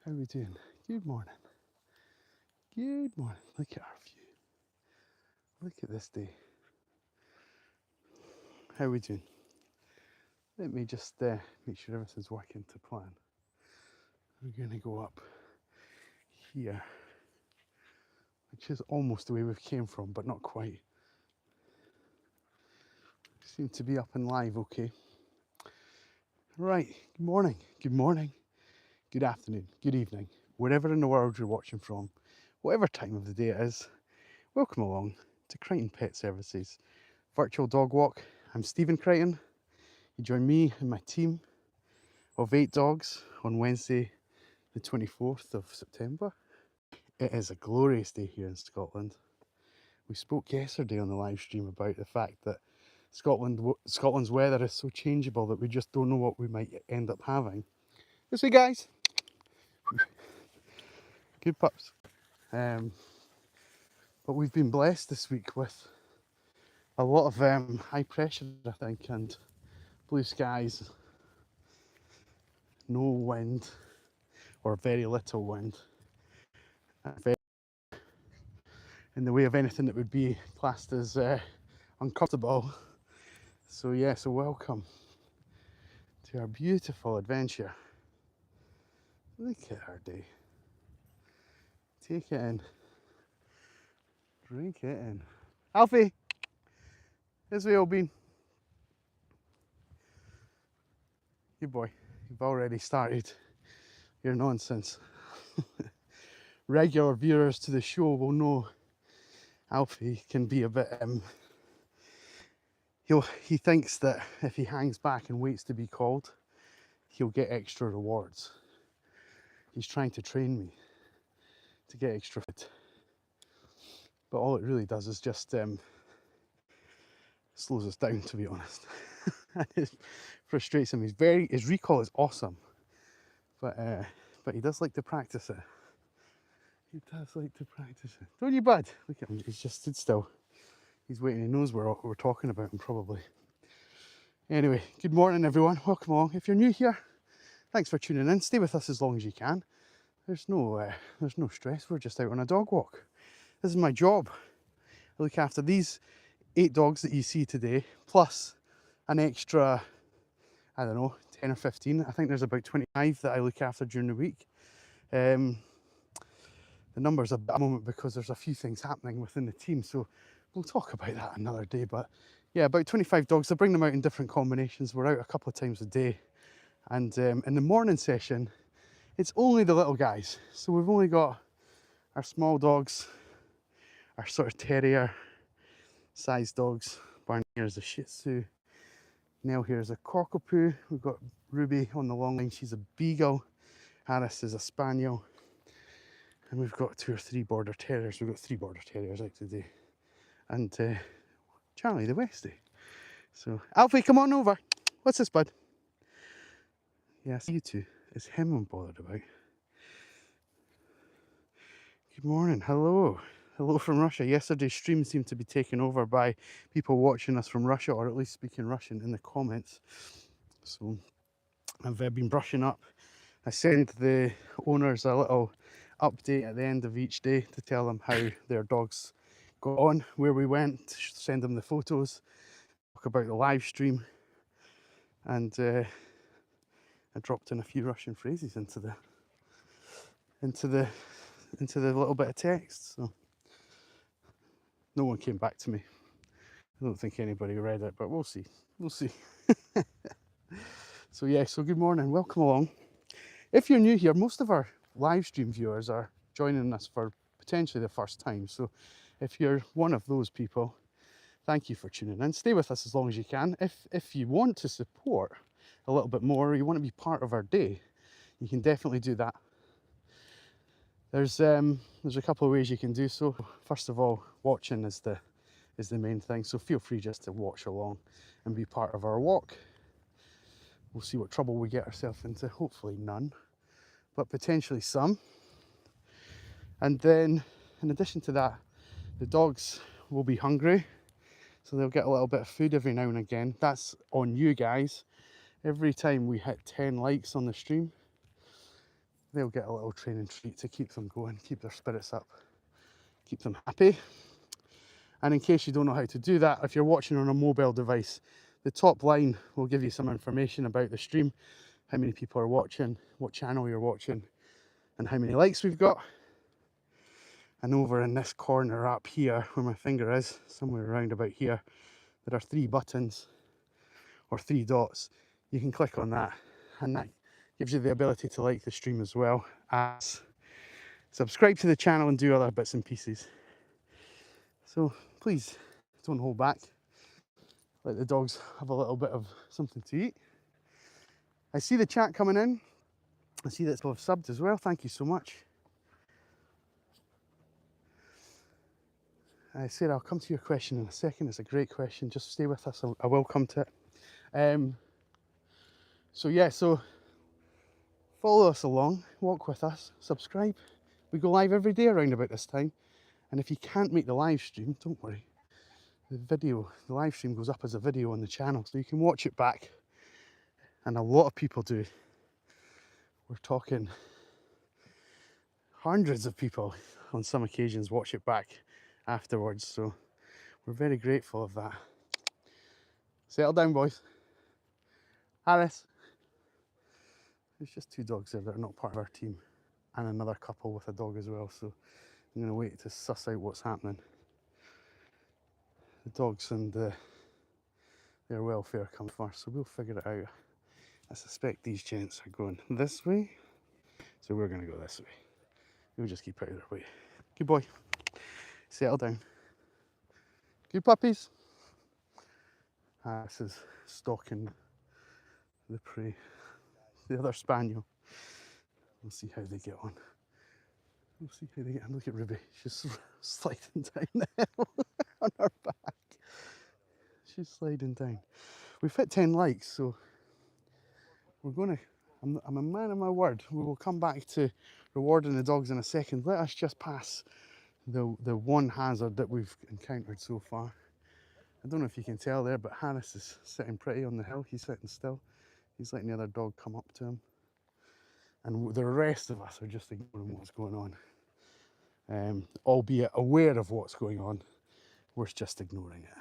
How are we doing? Good morning. Good morning. Look at our view. Look at this day. How are we doing? Let me just make sure everything's working to plan. We're going to go up here, which is almost the way we came from, but not quite. Seem to be up and live okay. Right, good morning, good morning, good afternoon, good evening, wherever in the world you're watching from, whatever time of the day it is, welcome along to Crighton Pet Services Virtual Dog Walk. I'm Stephen Crighton. You join me and my team of 8 dogs on Wednesday the 24th of September. It is a glorious day here in Scotland. We spoke yesterday on the live stream about the fact that Scotland's weather is so changeable that we just don't know what we might end up having. This way, guys. Good pups. But we've been blessed this week with a lot of high pressure, I think, and blue skies, no wind or very little wind, in the way of anything that would be classed as uncomfortable. So yeah, so welcome to our beautiful adventure. Look at our day. Take it in. Drink it in. Alfie, this way, Obin. Good boy. You've already started your nonsense. Regular viewers to the show will know Alfie can be a bit he thinks that if he hangs back and waits to be called, he'll get extra rewards. He's trying to train me to get extra fit. But all it really does is just slows us down, to be honest. And it frustrates him. His recall is awesome, but he does like to practice it. He does like to practice it. Don't you, bud? Look at him. He's just stood still. He's waiting. He knows we're talking about him, probably. Anyway, good morning, everyone. Welcome along. If you're new here, thanks for tuning in. Stay with us as long as you can. There's no stress. We're just out on a dog walk. This is my job. I look after these 8 dogs that you see today, plus an extra, I don't know, 10 or 15. I think there's about 25 that I look after during the week. The number's a bit at the moment because there's a few things happening within the team, so we'll talk about that another day. But yeah, about 25 dogs. I bring them out in different combinations. We're out a couple of times a day, and in the morning session, it's only the little guys. So we've only got our small dogs, our sort of terrier size dogs. Barney here is a Shih Tzu. Nell here is a Cockapoo. We've got Ruby on the long line. She's a Beagle. Harris is a Spaniel. And we've got 2 or 3 Border Terriers. We've got 3 Border Terriers out today. And Charlie the Westie. So, Alfie, come on over. What's this, bud? Yeah, I see you two. It's him I'm bothered about. Good morning. Hello. Hello from Russia. Yesterday's stream seemed to be taken over by people watching us from Russia, or at least speaking Russian in the comments. So I've been brushing up. I send the owners a little update at the end of each day to tell them how their dogs got on, where we went, send them the photos, talk about the live stream, and I dropped in a few Russian phrases into the little bit of text. So no one came back to me. I don't think anybody read it, but we'll see. We'll see. So yeah, so good morning, welcome along. If you're new here, most of our live stream viewers are joining us for potentially the first time. So if you're one of those people, thank you for tuning in. Stay with us as long as you can. If you want to support a little bit more, or you want to be part of our day, you can definitely do that. There's a couple of ways you can do so. First of all, watching is the main thing. So feel free just to watch along and be part of our walk. We'll see what trouble we get ourselves into. Hopefully none, but potentially some. And then, in addition to that, the dogs will be hungry, so they'll get a little bit of food every now and again. That's on you guys. Every time we hit 10 likes on the stream, they'll get a little training treat to keep them going, keep their spirits up, keep them happy. And in case you don't know how to do that, if you're watching on a mobile device, the top line will give you some information about the stream, how many people are watching, what channel you're watching, and how many likes we've got. And over in this corner up here, where my finger is, somewhere around about here, there are 3 buttons, or 3 dots. You can click on that, and that gives you the ability to like the stream as well as subscribe to the channel and do other bits and pieces. So please don't hold back. Let the dogs have a little bit of something to eat. I see the chat coming in. I see that people have subbed as well. Thank you so much. Sarah, I'll come to your question in a second. It's a great question. Just stay with us. I will come to it. So follow us along, walk with us, subscribe. We go live every day around about this time. And if you can't make the live stream, don't worry. The live stream goes up as a video on the channel, so you can watch it back. And a lot of people do. We're talking hundreds of people on some occasions watch it back afterwards, so we're very grateful of that. Settle down, boys. Harris. There's just 2 dogs there that are not part of our team, and another couple with a dog as well, so I'm going to wait to suss out what's happening. The dogs and their welfare come first, so we'll figure it out. I suspect these gents are going this way, so we're going to go this way. We'll just keep out of their way. Good boy. Settle down. Good puppies. This is stalking the prey. The other spaniel. We'll see how they get on. We'll see how they get on. Look at Ruby. She's sliding down the hill on her back. She's sliding down. We've hit 10 likes, so we're going to... I'm a man of my word. We will come back to rewarding the dogs in a second. Let us just pass the one hazard that we've encountered so far. I don't know if you can tell there, but Harris is sitting pretty on the hill. He's sitting still. He's letting the other dog come up to him. And the rest of us are just ignoring what's going on. Albeit aware of what's going on, we're just ignoring it.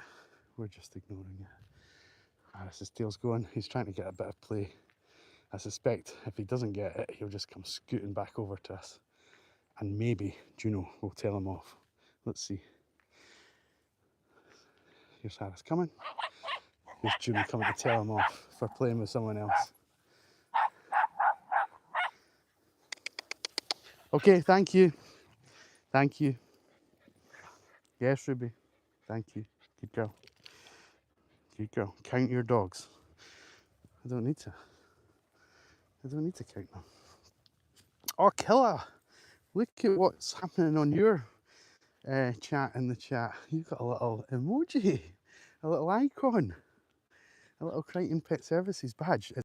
We're just ignoring it. Harris's tail's going. He's trying to get a bit of play. I suspect if he doesn't get it, he'll just come scooting back over to us. And maybe Juno will tell him off. Let's see. Here's Harris coming. Here's Juno coming to tell him off for playing with someone else. Okay, thank you. Thank you. Yes, Ruby. Thank you. Good girl. Good girl. Count your dogs. I don't need to. I don't need to count them. Oh, killer! Look at what's happening on your chat in the chat. You've got a little emoji, a little icon, a little Crighton Pet Services badge. It's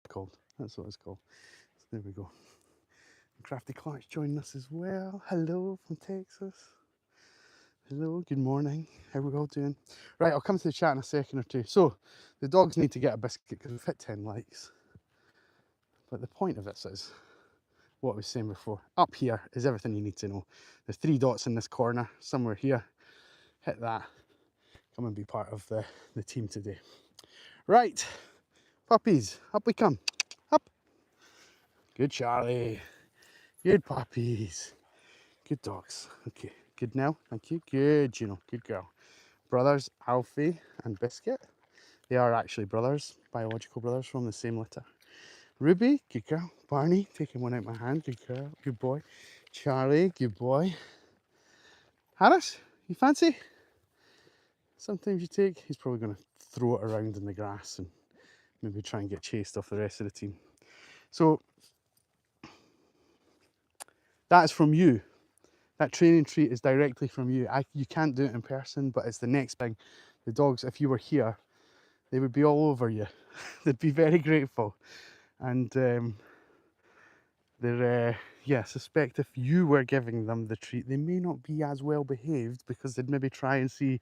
called. That's what it's called. So there we go. Crafty Clark's joining us as well. Hello from Texas. Hello, good morning. How are we all doing? Right, I'll come to the chat in a second or two. So, the dogs need to get a biscuit because we've hit 10 likes. But the point of this is what I was saying before. Up here is everything you need to know. There's 3 dots in this corner, somewhere here. Hit that. Come and be part of the team today. Right, puppies, up we come. Up. Good Charlie. Good puppies. Good dogs. Okay, good now. Thank you. Good, Juno. Good girl. Brothers Alfie and Biscuit. They are actually brothers, biological brothers from the same litter. Ruby, good girl. Barney, taking one out my hand, good girl, good boy. Charlie, good boy. Harris, you fancy? Sometimes you take. He's probably going to throw it around in the grass and maybe try and get chased off the rest of the team. So, that is from you. That training treat is directly from you. You can't do it in person, but it's the next thing. The dogs, if you were here, they would be all over you. They'd be very grateful. And yeah, suspect if you were giving them the treat, they may not be as well behaved because they'd maybe try and see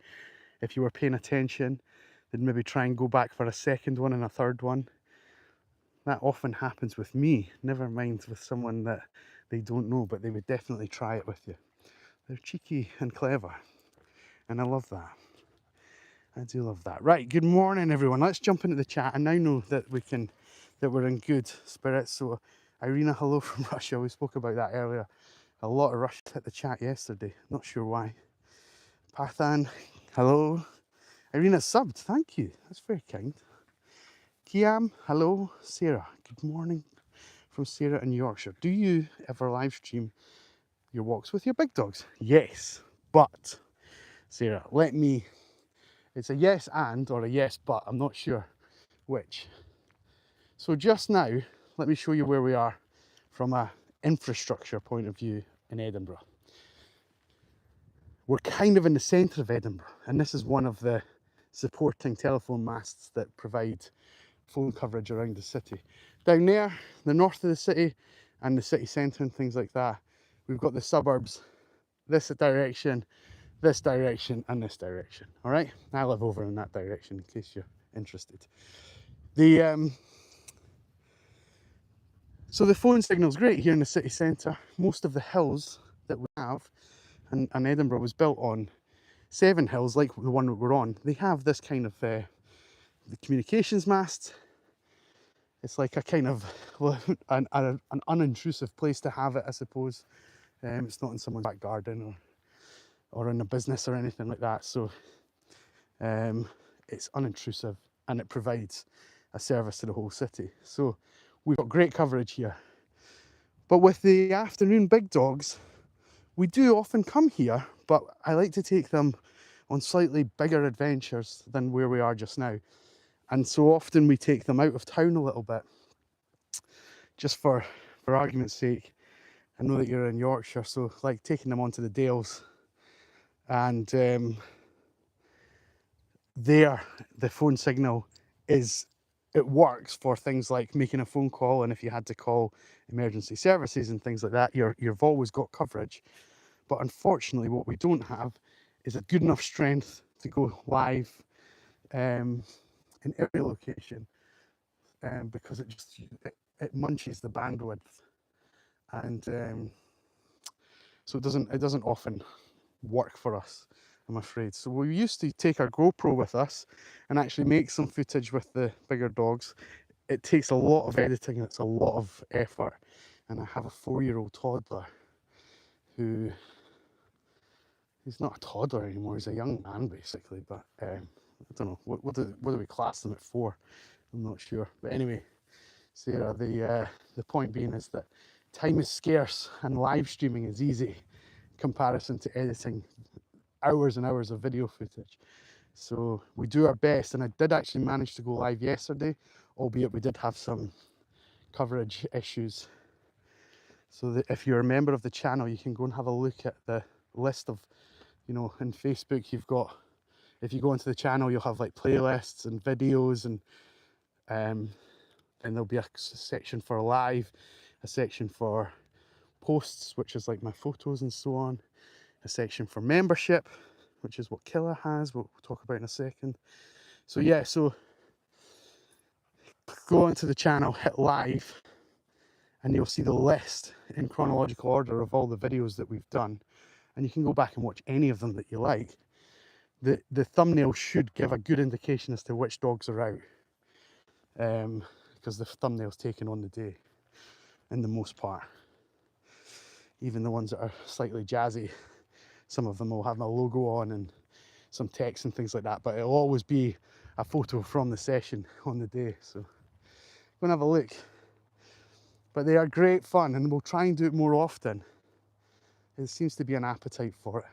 if you were paying attention. They'd maybe try and go back for a second one and a third one. That often happens with me, never mind with someone that they don't know, but they would definitely try it with you. They're cheeky and clever, and I love that. I do love that. Right, good morning everyone. Let's jump into the chat. I now know that we're in good spirits. So Irina, hello from Russia. We spoke about that earlier. A lot of Russians hit the chat yesterday. Not sure why. Parthan, hello. Irina subbed, thank you. That's very kind. Kiam, hello. Sarah, good morning from Sarah in Yorkshire. Do you ever live stream your walks with your big dogs? Yes, but Sarah, it's a yes and or a yes but, I'm not sure which. So just now, let me show you where we are from a infrastructure point of view in Edinburgh. We're kind of in the centre of Edinburgh, and this is one of the supporting telephone masts that provide phone coverage around the city. Down there, the north of the city and the city centre and things like that, we've got the suburbs, this direction, and this direction. All right, I live over in that direction in case you're interested. So the phone signal's great here in the city centre. Most of the hills that we have, and Edinburgh was built on 7 hills like the one that we're on, they have this kind of the communications mast. It's like a kind of an unintrusive place to have it, I suppose. It's not in someone's back garden or in a business or anything like that. So it's unintrusive and it provides a service to the whole city. So we've got great coverage here. But with the afternoon big dogs, we do often come here, but I like to take them on slightly bigger adventures than where we are just now. And so often we take them out of town a little bit, just for argument's sake. I know that you're in Yorkshire, so like taking them onto the Dales, and there the phone signal it works for things like making a phone call, and if you had to call emergency services and things like that, you've always got coverage. But unfortunately, what we don't have is a good enough strength to go live in every location, because it munches the bandwidth, and so it doesn't often work for us, I'm afraid. So we used to take our GoPro with us and actually make some footage with the bigger dogs. It takes a lot of editing, it's a lot of effort, and I have a 4-year-old toddler who he's not a toddler anymore, he's a young man basically, but I don't know, what do we class them at 4? I'm not sure. But anyway, Sarah, the point being is that time is scarce and live streaming is easy in comparison to editing hours and hours of video footage. So we do our best, and I did actually manage to go live yesterday, albeit we did have some coverage issues. So that if you're a member of the channel, you can go and have a look at the list of, in Facebook, if you go into the channel, you'll have like playlists and videos, and there'll be a section for live, a section for posts, which is like my photos and so on, a section for membership, which is what Killer has, we'll talk about in a second. So yeah, so go into the channel, hit live, and you'll see the list in chronological order of all the videos that we've done, and you can go back and watch any of them that you like. The thumbnail should give a good indication as to which dogs are out, because the thumbnail's taken on the day in the most part. Even the ones that are slightly jazzy, some of them will have my logo on and some text and things like that, but it'll always be a photo from the session on the day. So go and have a look. But they are great fun, and we'll try and do it more often. There seems to be an appetite for it,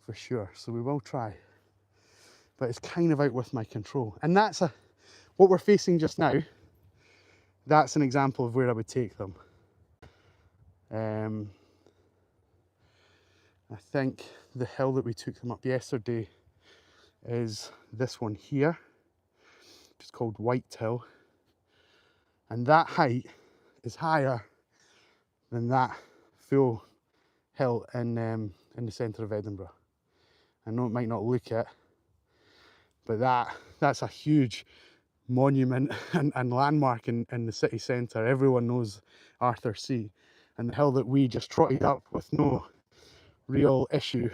for sure. So we will try, but it's kind of out with my control. And that's what we're facing just now. That's an example of where I would take them. I think the hill that we took them up yesterday is this one here, which is called White Hill, and that height is higher than that full hill in the centre of Edinburgh. I know it might not look it, but that's a huge monument and landmark in the city centre. Everyone knows Arthur C. And the hill that we just trotted up with no real issue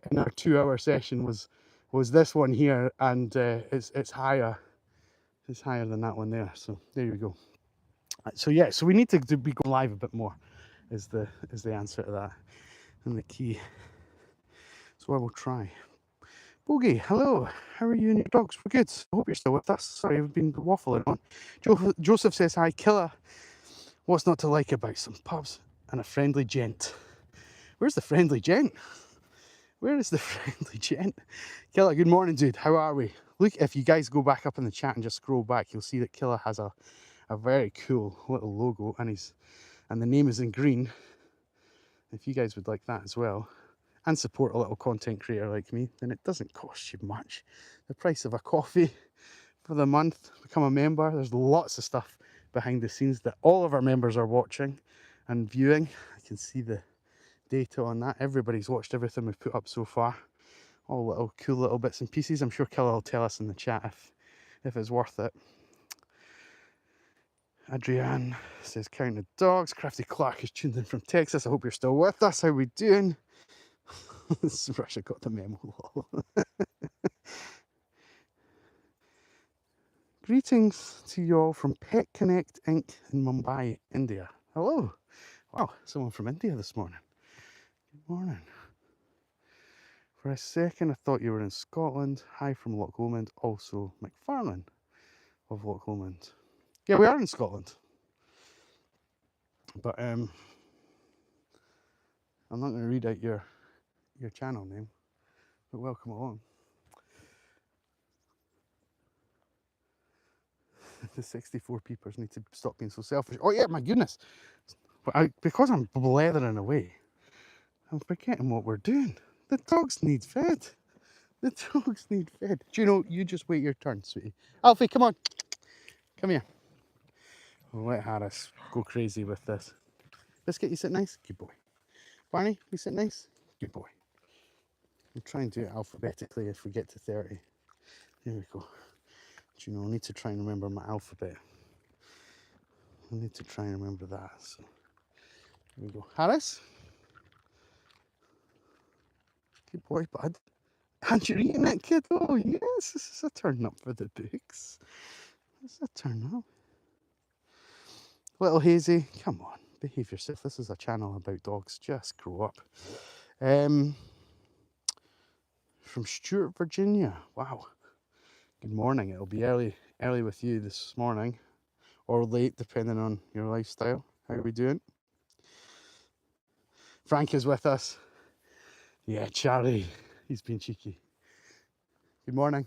in our 2-hour session was this one here, and it's higher. It's higher than that one there. So there you go. So yeah, so we need to be going live a bit more. Is the answer to that, and the key. So I will try. Bogey, hello. How are you and your dogs? We're good. I hope you're still with us. Sorry, I've been waffling on. Joseph says hi. Killer. What's not to like about some pubs and a friendly gent? Where's the friendly gent? Where is the friendly gent? Killer, good morning, dude. How are we? Look, if you guys go back up in the chat and just scroll back, you'll see that Killer has a very cool little logo, and the name is in green. If you guys would like that as well, and support a little content creator like me, then it doesn't cost you much. The price of a coffee for the month, become a member. There's lots of stuff behind the scenes that all of our members are watching and viewing. I can see the data on that. Everybody's watched everything we've put up so far. All little cool little bits and pieces. I'm sure Killer will tell us in the chat if it's worth it. Adrienne says counting the dogs. Crafty Clark is tuned in from Texas. I hope you're still with us. How we doing? Russia got the memo. Greetings to you all from Pet Connect Inc. in Mumbai, India. Hello. Wow, someone from India this morning. Good morning. For a second, I thought you were in Scotland. Hi from Loch Lomond, also McFarlane of Loch Lomond. Yeah, we are in Scotland. But I'm not going to read out your channel name, but welcome along. The 64 peepers need to stop being so selfish. Oh yeah, my goodness. Because I'm blethering away, I'm forgetting what we're doing. The dogs need fed. The dogs need fed. Do you know, you just wait your turn, sweetie. Alfie, come on. Come here. We'll let Harris go crazy with this. Biscuit, you sit nice? Good boy. Barney, you sit nice? Good boy. We'll try and do it alphabetically if we get to 30. Here we go. Do you know, I need to try and remember my alphabet. I need to try and remember that. So here we go. Harris? Good boy, bud. And you're eating it, kid. Oh, yes. This is a turn up for the books. This is a turn up. Little Hazy, come on. Behave yourself. This is a channel about dogs. Just grow up. From Stuart, Virginia. Wow. Good morning. It'll be early with you this morning, or late, depending on your lifestyle. How are we doing? Frank is with us. Yeah, Charlie. He's been cheeky. Good morning.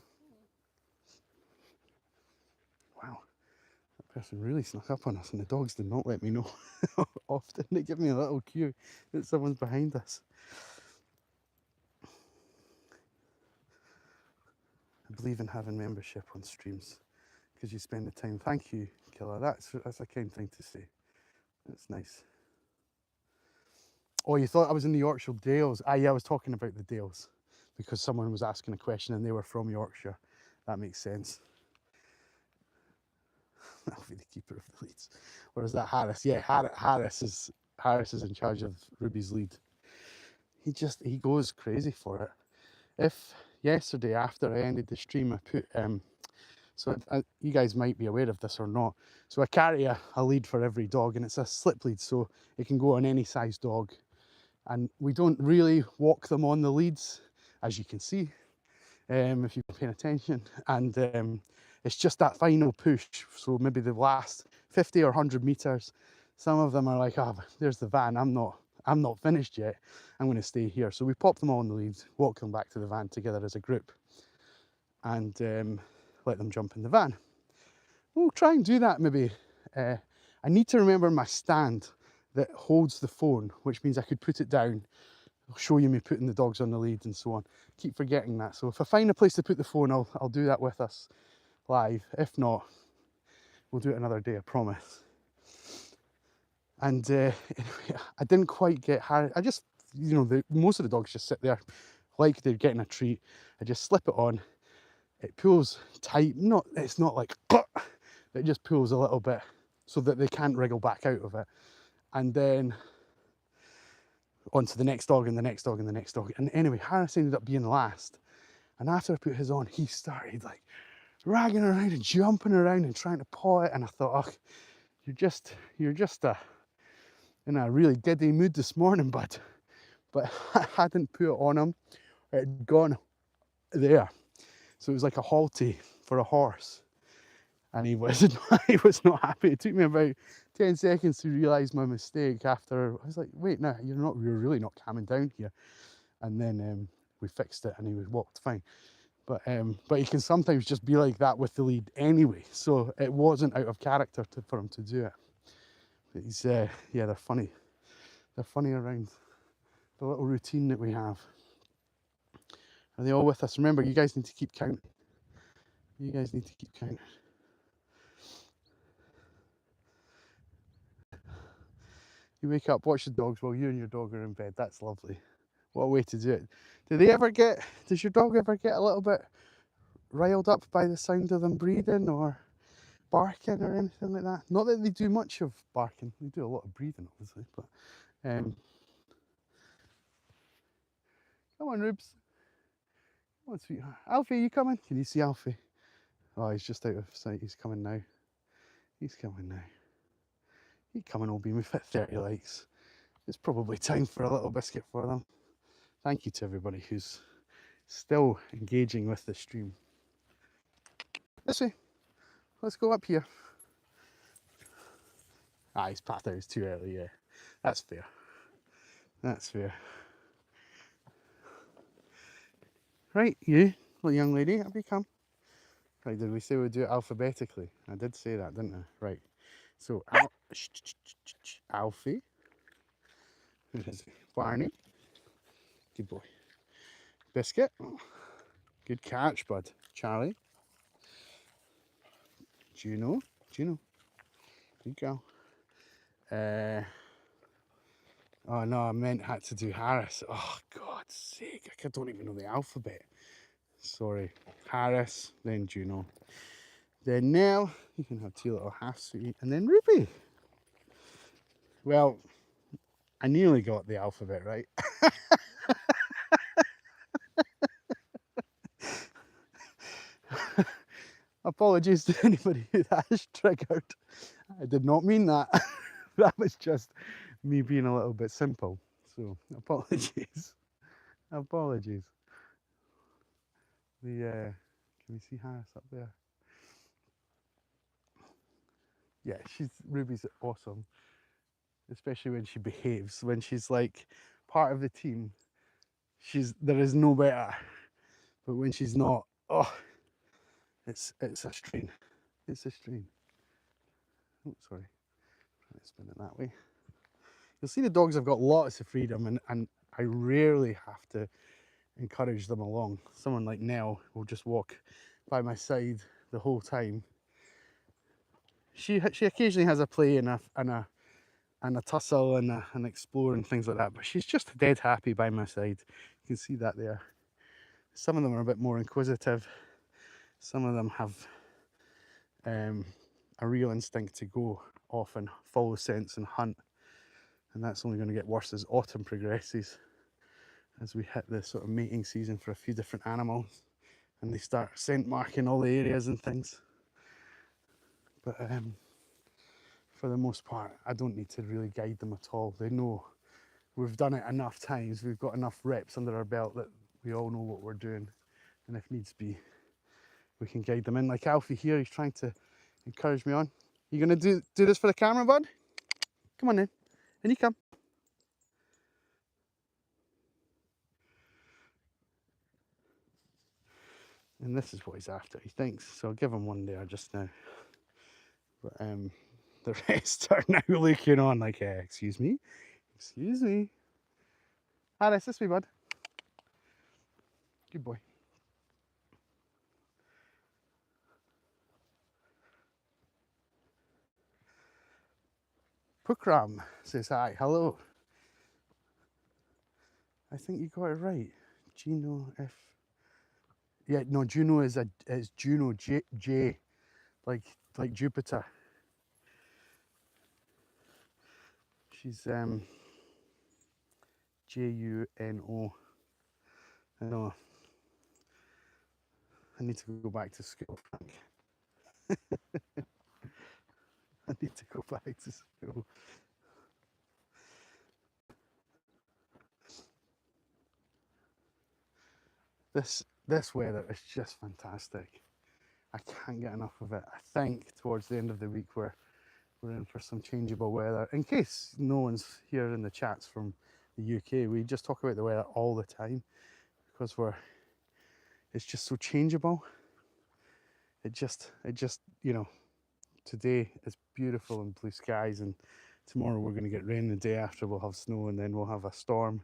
Wow. That person really snuck up on us, and the dogs did not let me know. Often they give me a little cue that someone's behind us. I believe in having membership on streams because you spend the time. Thank you, Killer. That's a kind thing to say. That's nice. Oh, you thought I was in the Yorkshire Dales? Yeah, I was talking about the Dales because someone was asking a question and they were from Yorkshire. That makes sense. That'll be the keeper of the leads. Or is that Harris? Yeah, Harris is in charge of Ruby's lead. He goes crazy for it. If yesterday after I ended the stream, I put you guys might be aware of this or not. So I carry a lead for every dog, and it's a slip lead, so it can go on any size dog. And we don't really walk them on the leads, as you can see, if you've been paying attention. And it's just that final push. So maybe the last 50 or 100 meters, some of them are like, oh, there's the van. I'm not finished yet. I'm going to stay here. So we pop them all on the lead, walk them back to the van together as a group, and let them jump in the van. We'll try and do that maybe. I need to remember my stand that holds the phone, which means I could put it down. I'll show you me putting the dogs on the lead and so on. Keep forgetting that. So if I find a place to put the phone, I'll do that with us live. If not, we'll do it another day, I promise. And anyway, I didn't quite get Harry. I just, most of the dogs just sit there like they're getting a treat. I just slip it on, it pulls tight. It's not like it just pulls a little bit so that they can't wriggle back out of it. And then onto the next dog and the next dog and the next dog. And anyway, Harris ended up being last. And after I put his on, he started like ragging around and jumping around and trying to paw it. And I thought, oh, you're just in a really giddy mood this morning, bud. But I hadn't put it on him. It had gone there. So it was like a halty for a horse. And he was not happy. It took me about 10 seconds to realise my mistake after I was like, wait, no, you're really not calming down here. And then we fixed it and he walked fine. But he can sometimes just be like that with the lead anyway. So it wasn't out of character for him to do it. But he's, yeah, they're funny. They're funny around the little routine that we have. Are they all with us? Remember, you guys need to keep counting. You guys need to keep counting. You wake up, watch the dogs while you and your dog are in bed. That's lovely. What a way to do it. Does your dog ever get a little bit riled up by the sound of them breathing or barking or anything like that? Not that they do much of barking. They do a lot of breathing, obviously. But come on, Rubes. Come on, sweetheart. Alfie, you coming? Can you see Alfie? Oh, he's just out of sight. He's coming now. He's coming now. He's coming, Obi. We've hit 30 likes. It's probably time for a little biscuit for them. Thank you to everybody who's still engaging with the stream. This way. Let's go up here. Ah, he's path out. It's too early, yeah. That's fair. That's fair. Right, you, little young lady, up you come. Right, did we say we'd do it alphabetically? I did say that, didn't I? Right. So, Alfie. Who is it? Barney. Good boy. Biscuit. Good catch, bud. Charlie. Juno. Good girl. Oh no, I had to do Harris. Oh, God's sake. I don't even know the alphabet. Sorry. Harris, then Juno. Then Nell. You can have two little halves to eat. And then Ruby. Well, I nearly got the alphabet right. Apologies to anybody who that has triggered. I did not mean that. That was just me being a little bit simple. So apologies. Apologies. Can you see Harris up there? Yeah, Ruby's awesome. Especially when she behaves. When she's like part of the team, there is no better. But when she's not, oh, it's a strain. It's a strain. Oh, sorry. Let's spin it that way. You'll see the dogs have got lots of freedom and I rarely have to encourage them along. Someone like Nell will just walk by my side the whole time. She occasionally has a play and a tussle and an explore and things like that, but she's just dead happy by my side. You can see that there. Some of them are a bit more inquisitive. Some of them have a real instinct to go off and follow scents and hunt, and that's only going to get worse as autumn progresses, as we hit the sort of mating season for a few different animals and they start scent marking all the areas and things. But for the most part, I don't need to really guide them at all. They know. We've done it enough times, we've got enough reps under our belt that we all know what we're doing, and if needs be, we can guide them in. Like Alfie here, he's trying to encourage me on. You gonna do this for the camera, bud? Come on then, in you come. And this is what he's after, he thinks. So I'll give him one there just now. But the rest are now looking on like, excuse me. Harris, this way, bud. Good boy. Pukram says hi, hello. I think you got it right. Gino F. Yeah, no, Juno is Juno, J, like Jupiter. She's Juno. I know. I need to go back to school, Frank. I need to go back to school. This weather is just fantastic. I can't get enough of it. I think towards the end of the week we're in for some changeable weather. In case no one's here in the chats from the UK, we just talk about the weather all the time because it's just so changeable. It just you know, today is beautiful and blue skies, and tomorrow we're going to get rain. The day after we'll have snow, and then we'll have a storm,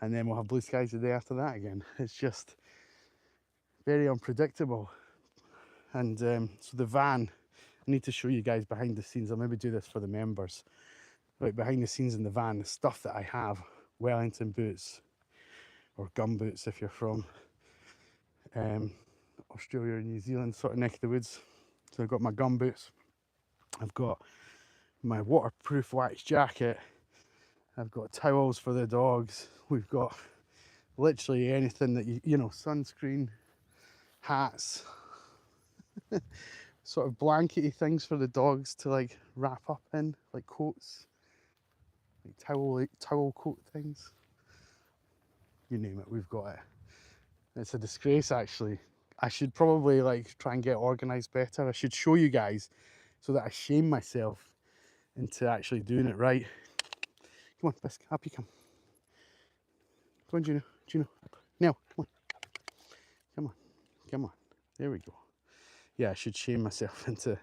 and then we'll have blue skies the day after that again. It's just very unpredictable. And so the van, I need to show you guys behind the scenes. I'll maybe do this for the members. Like behind the scenes in the van, the stuff that I have, Wellington boots or gum boots if you're from Australia or New Zealand sort of neck of the woods. So I've got my gum boots, I've got my waterproof wax jacket, I've got towels for the dogs, we've got literally anything that you know, sunscreen, hats, sort of blankety things for the dogs to like wrap up in, like coats, like towel coat things. You name it, we've got it. It's a disgrace actually. I should probably like try and get organised better. I should show you guys so that I shame myself into actually doing it right. Come on, Bisc, up you come. Come on, Juno. Now, come on. There we go. Yeah, I should shame myself into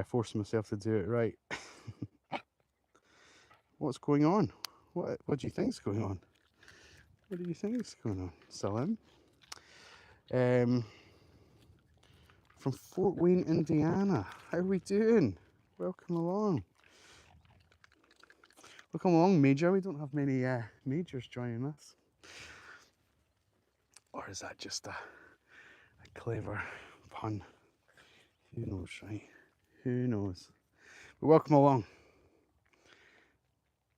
forcing myself to do it right. What's going on? What do you think's going on? What do you think is going on, Salim? From Fort Wayne, Indiana. How are we doing? Welcome along. Welcome along, Major. We don't have many majors joining us. Or is that just a clever pun? Who knows, right? Who knows? But welcome along.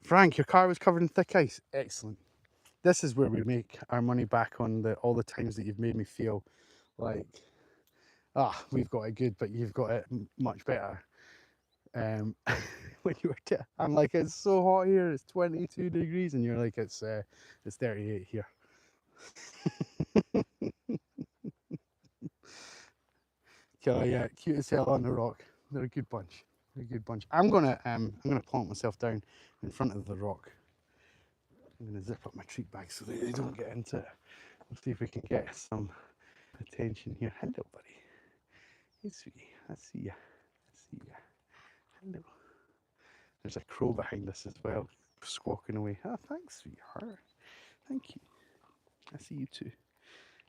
Frank, your car was covered in thick ice. Excellent. This is where we make our money back on all the times that you've made me feel like, we've got it good, but you've got it much better. When you were, I'm like, it's so hot here. It's 22 degrees, and you're like, it's 38 here. Kelly, yeah, cute as hell on the rock. They're a good bunch. They're a good bunch. I'm gonna plonk myself down in front of the rock. I'm gonna zip up my treat bag so that they don't get into it. Let's see if we can get some attention here. Hello, buddy. Hey, sweetie. I see ya. I see ya. Hello. There's a crow behind us as well, squawking away. Ah, thanks, sweetheart. Thank you. I see you too.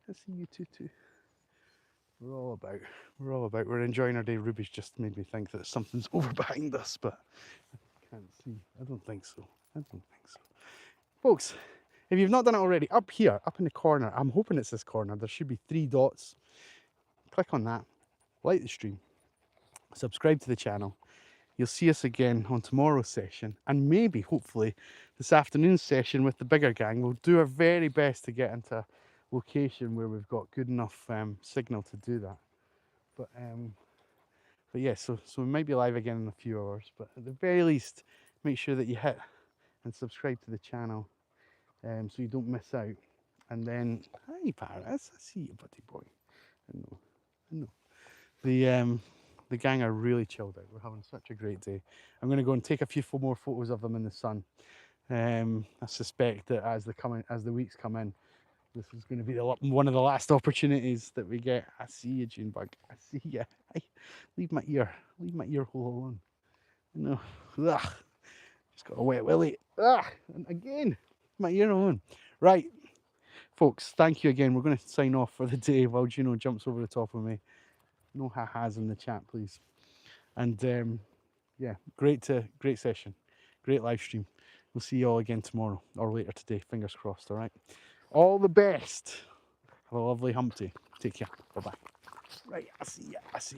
I see you too. We're all about. We're enjoying our day. Ruby's just made me think that something's over behind us, but I can't see. I don't think so. Folks, if you've not done it already, up here, up in the corner, I'm hoping it's this corner, there should be 3 dots. Click on that, like the stream, subscribe to the channel. You'll see us again on tomorrow's session, and maybe, hopefully, this afternoon's session with the bigger gang. We'll do our very best to get into a location where we've got good enough signal to do that. But yeah, so we might be live again in a few hours. But at the very least, make sure that you hit and subscribe to the channel, so you don't miss out. And then, hi Paris, I see you, buddy boy. I know. The gang are really chilled out. We're having such a great day. I'm going to go and take a few more photos of them in the sun. I suspect that as the weeks come in, this is going to be one of the last opportunities that we get. I see you, Junebug. I see you. Leave my ear hole alone. No, ugh. Just got a wet willy. Ugh. And again, my ear alone. Right, folks. Thank you again. We're going to sign off for the day while Juno jumps over the top of me. No ha-has in the chat, please. And yeah, great session, great live stream. We'll see you all again tomorrow or later today. Fingers crossed. All right. All the best. Have a lovely hump day. Take care. Bye bye. Right, I see ya. I see ya.